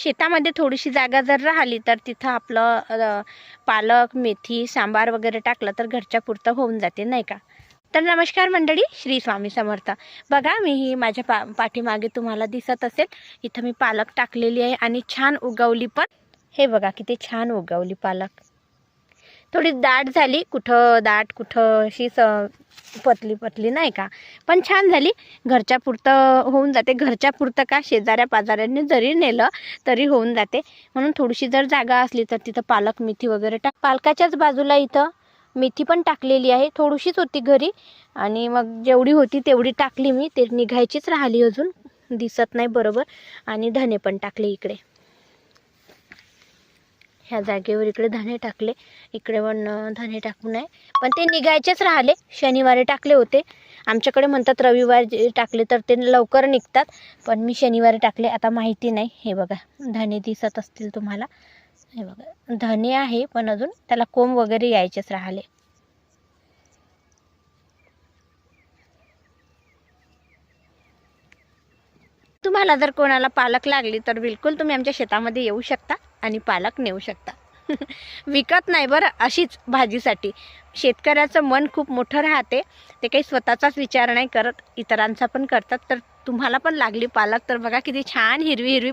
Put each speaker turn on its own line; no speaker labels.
शेतामध्ये थोडीशी जागा जर राहिली तर तिथं आपलं पालक, मेथी, सांबार वगैरे टाकलं तर घरच्या पुरतं होऊन जाते, नाही का? तर नमस्कार मंडळी, श्री स्वामी समर्थ. बघा, मी ही माझ्या पाठीमागे तुम्हाला दिसत असेल, इथं मी पालक टाकलेली आहे आणि छान उगवली पण. हे बघा किती छान उगवली पालक. थोडी दाट झाली, कुठं दाट कुठं अशी पतली पतली, नाही का? पण छान झाली. घरच्या पुरतं होऊन जाते. घरच्या पुरतं का, शेजाऱ्या पाजाऱ्यांनी जरी नेलं तरी होऊन जाते. म्हणून थोडीशी जर जागा असली तर तिथं पालक, मेथी वगैरे टाक. पालकाच्याच बाजूला इथं मेथी पण टाकलेली आहे. थोडीशीच होती घरी आणि मग जेवढी होती तेवढी टाकली मी. ते निघायचीच राहिली, अजून दिसत नाही बरोबर. आणि धने पण टाकले इकडे. ह्या जागेवर इकडे धने टाकले, इकडे पण धने टाकू नये, पण ते निघायचेच राहिले. शनिवारी टाकले होते. आमच्याकडे म्हणतात रविवारी टाकले तर ते लवकर निघतात, पण मी शनिवारी टाकले. आता माहिती नाही. हे बघा धने दिसत असतील तुम्हाला. हे बघा धने आहे, पण अजून त्याला कोंब वगैरे यायचेच राहिले. तुम्हाला जर कोणाला पालक लागली तर बिलकुल तुम्ही आमच्या शेतामध्ये येऊ शकता आणि पालक नेऊ शकता. विकत नाही बरं, अशीच भाजीसाठी. शेतकऱ्याचं मन खूप मोठं राहते. ते काही स्वतःचाच विचार नाही करत, इतरांचा पण करतात. तर तुम्हाला पण लागली पालक तर बघा किती छान हिरवी हिरवी